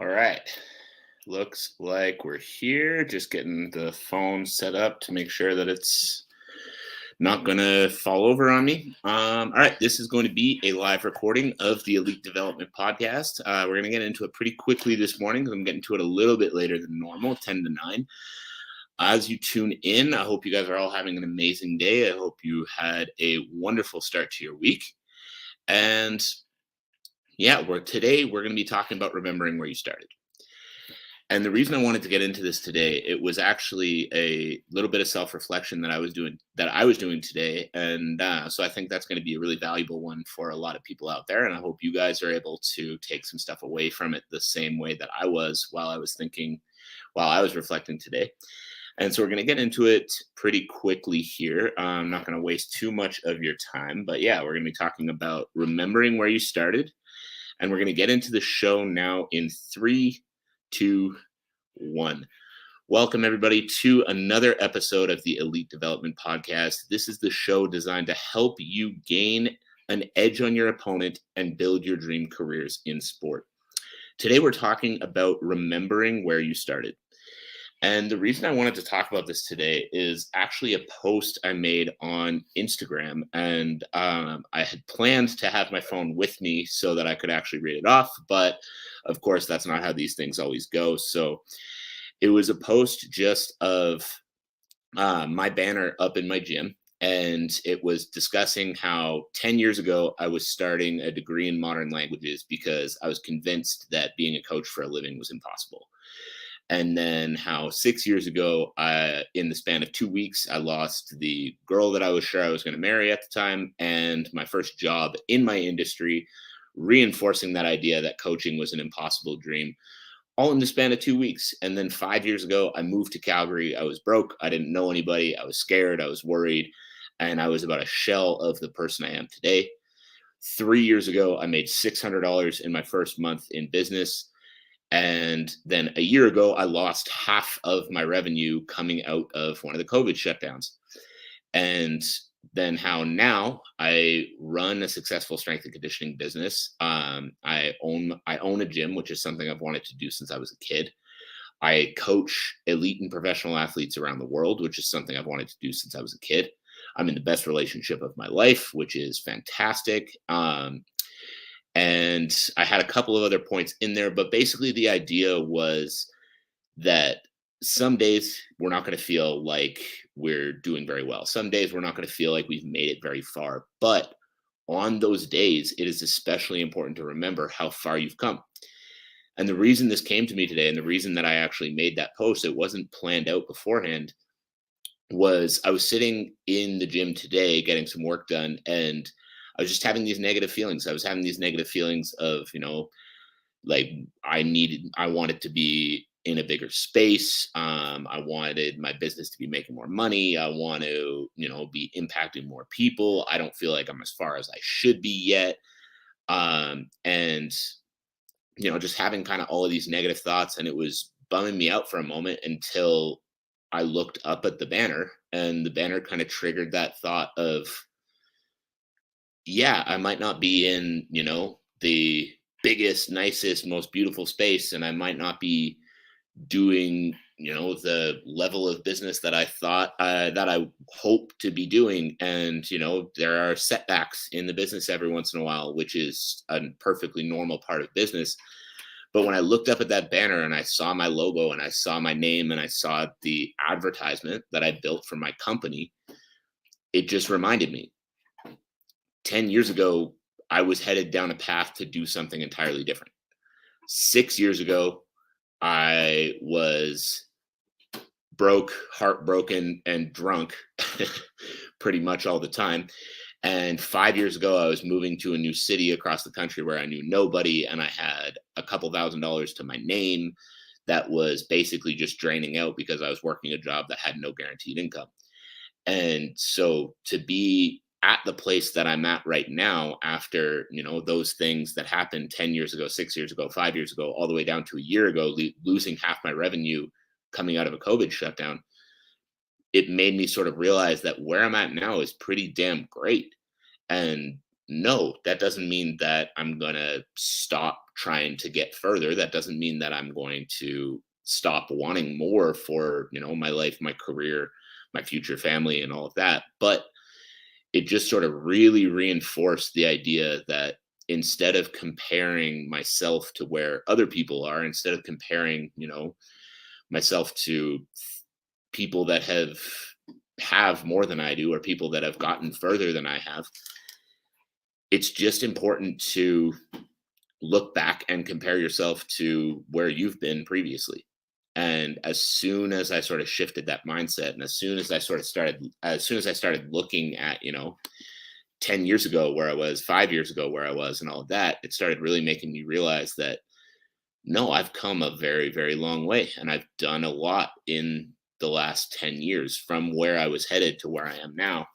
All right. Looks like we're here. Just getting the phone set up to make sure that it's not going to fall over on me. All right. This is going to be a live recording of the Elite Development Podcast. We're going to get into it pretty quickly this morning because I'm getting to it a little bit later than normal, 10 to 9. As you tune in, I hope you guys are all having an amazing day. I hope you had a wonderful start to your week. And yeah, today we're going to be talking about remembering where you started. And the reason I wanted to get into this today, it was actually a little bit of self-reflection that I was doing today, and so I think that's going to be a really valuable one for a lot of people out there. And I hope you guys are able to take some stuff away from it the same way that I was while I was reflecting today. And so we're going to get into it pretty quickly here. I'm not going to waste too much of your time, but yeah, we're going to be talking about remembering where you started, and we're going to get into the show now in 3, 2, 1. Welcome, everybody, to another episode of the Elite Development Podcast. This is the show designed to help you gain an edge on your opponent and build your dream careers in sport. Today, we're talking about remembering where you started. And the reason I wanted to talk about this today is actually a post I made on Instagram. And I had planned to have my phone with me so that I could actually read it off. But of course, that's not how these things always go. So it was a post just of my banner up in my gym. And it was discussing how 10 years ago I was starting a degree in modern languages because I was convinced that being a coach for a living was impossible. And then how 6 years ago, in the span of 2 weeks, I lost the girl that I was sure I was going to marry at the time and my first job in my industry, reinforcing that idea that coaching was an impossible dream, all in the span of 2 weeks. And then 5 years ago, I moved to Calgary. I was broke. I didn't know anybody. I was scared. I was worried. And I was about a shell of the person I am today. 3 years ago, I made $600 in my first month in business. And then a year ago, I lost half of my revenue coming out of one of the COVID shutdowns. And then how now I run a successful strength and conditioning business. I own a gym, which is something I've wanted to do since I was a kid. I coach elite and professional athletes around the world, which is something I've wanted to do since I was a kid. I'm in the best relationship of my life, which is fantastic. And I had a couple of other points in there, but basically the idea was that some days we're not going to feel like we're doing very well. Some days we're not going to feel like we've made it very far. But on those days, it is especially important to remember how far you've come. And the reason this came to me today, and the reason that I actually made that post, it wasn't planned out beforehand, was I was sitting in the gym today getting some work done, and I was just having these negative feelings. I was having these negative feelings of, like I wanted to be in a bigger space. I wanted my business to be making more money. I want to, be impacting more people. I don't feel like I'm as far as I should be yet. And, just having kind of all of these negative thoughts, and it was bumming me out for a moment until I looked up at the banner, and the banner kind of triggered that thought of, yeah, I might not be in, the biggest, nicest, most beautiful space, and I might not be doing, the level of business that I thought that I hope to be doing. And, there are setbacks in the business every once in a while, which is a perfectly normal part of business. But when I looked up at that banner and I saw my logo and I saw my name and I saw the advertisement that I built for my company, it just reminded me 10 years ago, I was headed down a path to do something entirely different. 6 years ago, I was broke, heartbroken, and drunk pretty much all the time. And 5 years ago, I was moving to a new city across the country where I knew nobody, and I had a couple $1,000s to my name that was basically just draining out because I was working a job that had no guaranteed income. And so to be at the place that I'm at right now, after, those things that happened 10 years ago, 6 years ago, 5 years ago, all the way down to a year ago, losing half my revenue coming out of a COVID shutdown, it made me sort of realize that where I'm at now is pretty damn great. And no, that doesn't mean that I'm going to stop trying to get further. That doesn't mean that I'm going to stop wanting more for, my life, my career, my future family, and all of that. But it just sort of really reinforced the idea that instead of comparing myself to where other people are, instead of comparing, myself to people that have more than I do, or people that have gotten further than I have, it's just important to look back and compare yourself to where you've been previously. And as soon as I sort of shifted that mindset, and as soon as I started looking at, 10 years ago where I was, 5 years ago where I was, and all of that, it started really making me realize that no, I've come a very, very long way. And I've done a lot in the last 10 years from where I was headed to where I am now.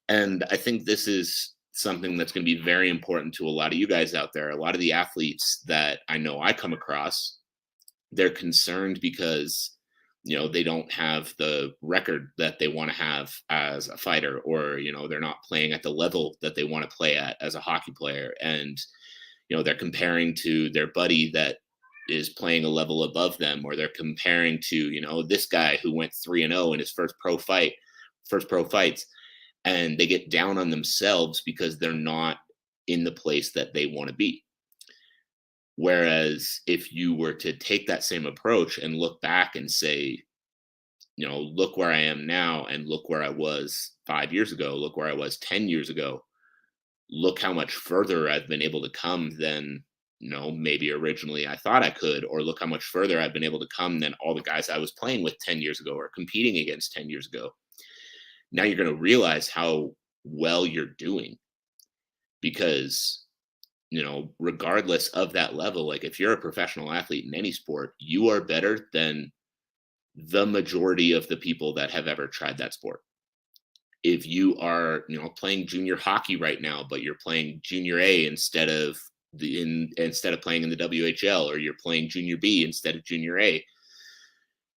And I think this is something that's going to be very important to a lot of you guys out there. A lot of the athletes that I know I come across, they're concerned because they don't have the record that they want to have as a fighter, or they're not playing at the level that they want to play at as a hockey player, and they're comparing to their buddy that is playing a level above them, or they're comparing to this guy who went 3-0 in his first pro fights, and they get down on themselves because they're not in the place that they want to be. Whereas if you were to take that same approach and look back and say, look where I am now, and look where I was 5 years ago, look where I was 10 years ago, look how much further I've been able to come than, maybe originally I thought I could, or look how much further I've been able to come than all the guys I was playing with 10 years ago or competing against 10 years ago. Now you're going to realize how well you're doing, because regardless of that level, like if you're a professional athlete in any sport, you are better than the majority of the people that have ever tried that sport. If you are, playing junior hockey right now, but you're playing junior A instead of playing in the WHL, or you're playing junior B instead of junior A,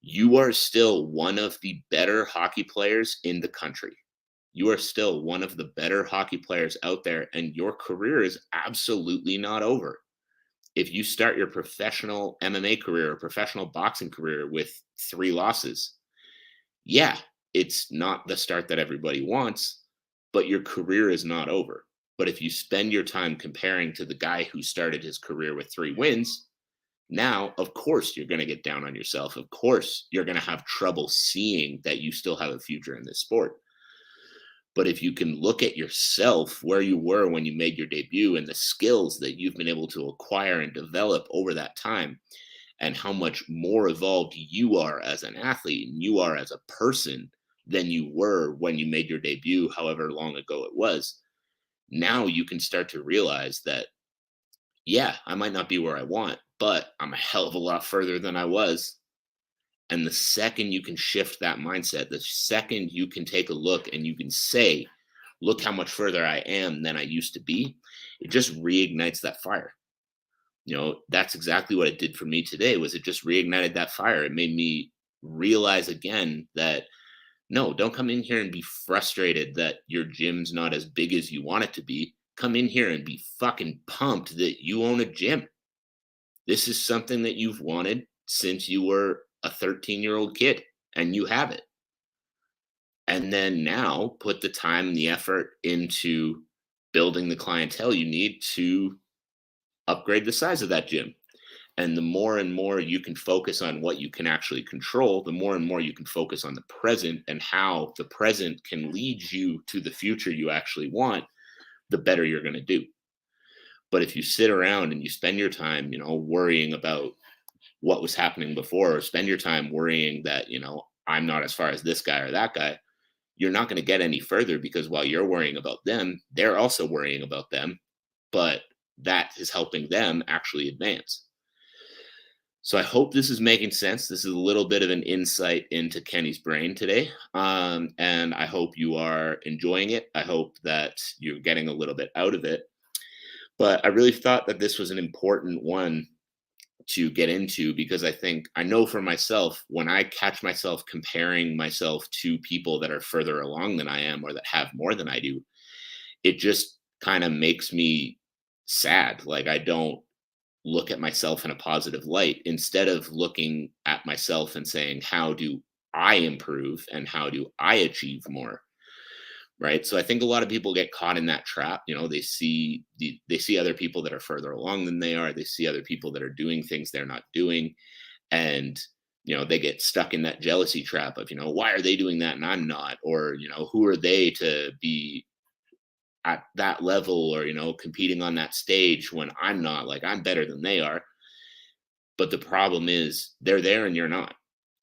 you are still one of the better hockey players in the country. You are still one of the better hockey players out there, and your career is absolutely not over. If you start your professional MMA career or professional boxing career with 3 losses, yeah, it's not the start that everybody wants, but your career is not over. But if you spend your time comparing to the guy who started his career with 3 wins, now, of course, you're going to get down on yourself. Of course, you're going to have trouble seeing that you still have a future in this sport. But if you can look at yourself, where you were when you made your debut, and the skills that you've been able to acquire and develop over that time, and how much more evolved you are as an athlete and you are as a person than you were when you made your debut, however long ago it was, now you can start to realize that, yeah, I might not be where I want, but I'm a hell of a lot further than I was. And the second you can shift that mindset, the second you can take a look and you can say, look how much further I am than I used to be, it just reignites that fire. That's exactly what it did for me today. Was it just reignited that fire? It made me realize again that no, don't come in here and be frustrated that your gym's not as big as you want it to be. Come in here and be fucking pumped that you own a gym. This is something that you've wanted since you were a 13-year-old kid, and you have it. And then now put the time and the effort into building the clientele you need to upgrade the size of that gym. And the more and more you can focus on what you can actually control, the more and more you can focus on the present and how the present can lead you to the future you actually want, the better you're going to do. But if you sit around and you spend your time, worrying about what was happening before, or spend your time worrying that, I'm not as far as this guy or that guy, you're not going to get any further, because while you're worrying about them, they're also worrying about them, but that is helping them actually advance. So I hope this is making sense. This is a little bit of an insight into Kenny's brain today. And I hope you are enjoying it. I hope that you're getting a little bit out of it. But I really thought that this was an important one to get into, because I know for myself, when I catch myself comparing myself to people that are further along than I am, or that have more than I do, it just kind of makes me sad. Like look at myself in a positive light instead of looking at myself and saying, how do I improve and how do I achieve more? Right. So I think a lot of people get caught in that trap. They see other people that are further along than they are. They see other people that are doing things they're not doing. And they get stuck in that jealousy trap of, why are they doing that and I'm not? Or, who are they to be at that level, or competing on that stage when I'm not? Like, I'm better than they are. But the problem is they're there and you're not.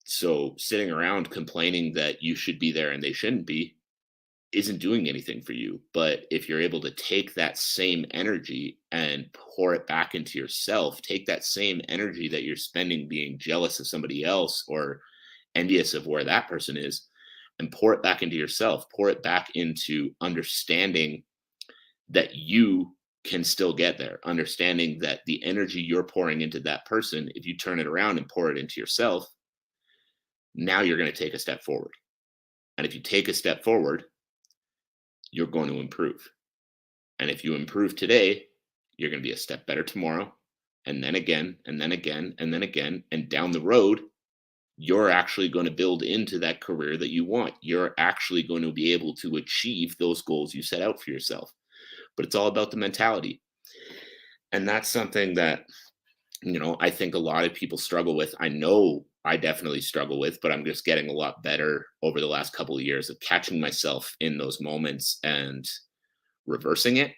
So sitting around complaining that you should be there and they shouldn't be isn't doing anything for you. But if you're able to take that same energy and pour it back into yourself, take that same energy that you're spending being jealous of somebody else or envious of where that person is, and pour it back into yourself, pour it back into understanding that you can still get there, understanding that the energy you're pouring into that person, if you turn it around and pour it into yourself, now you're going to take a step forward. And if you take a step forward, you're going to improve. And if you improve today, you're going to be a step better tomorrow, and then again, and then again, and then again. And down the road, you're actually going to build into that career that you want. You're actually going to be able to achieve those goals you set out for yourself. But it's all about the mentality. And that's something that, I think a lot of people struggle with. I know I definitely struggle with, but I'm just getting a lot better over the last couple of years of catching myself in those moments and reversing it.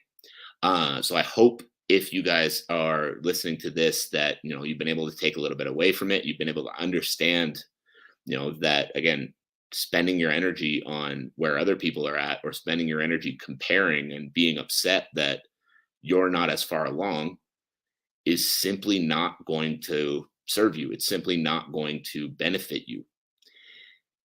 So I hope if you guys are listening to this, that, you've been able to take a little bit away from it. You've been able to understand, that again, spending your energy on where other people are at, or spending your energy comparing and being upset that you're not as far along, is simply not going to serve you. It's simply not going to benefit you.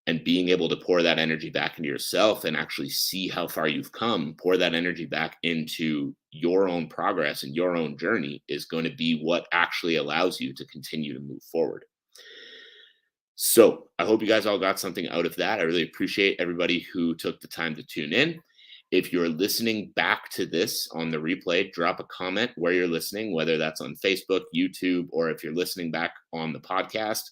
And being able to pour that energy back into yourself and actually see how far you've come, pour that energy back into your own progress and your own journey, is going to be what actually allows you to continue to move forward. So I hope you guys all got something out of that. I really appreciate everybody who took the time to tune in. If you're listening back to this on the replay, drop a comment where you're listening, whether that's on Facebook, YouTube, or if you're listening back on the podcast.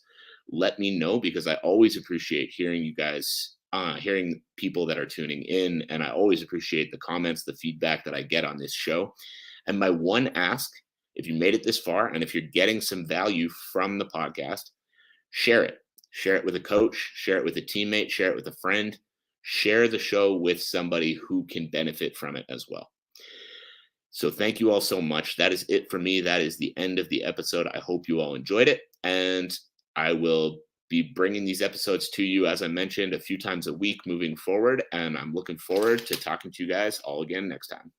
Let me know, because I always appreciate hearing you guys, hearing people that are tuning in. And I always appreciate the comments, the feedback that I get on this show. And my one ask, if you made it this far, and if you're getting some value from the podcast, share it. Share it with a coach, share it with a teammate, share it with a friend. Share the show with somebody who can benefit from it as well. So thank you all so much. That is it for me. That is the end of the episode. I hope you all enjoyed it. And I will be bringing these episodes to you, as I mentioned, a few times a week moving forward. And I'm looking forward to talking to you guys all again next time.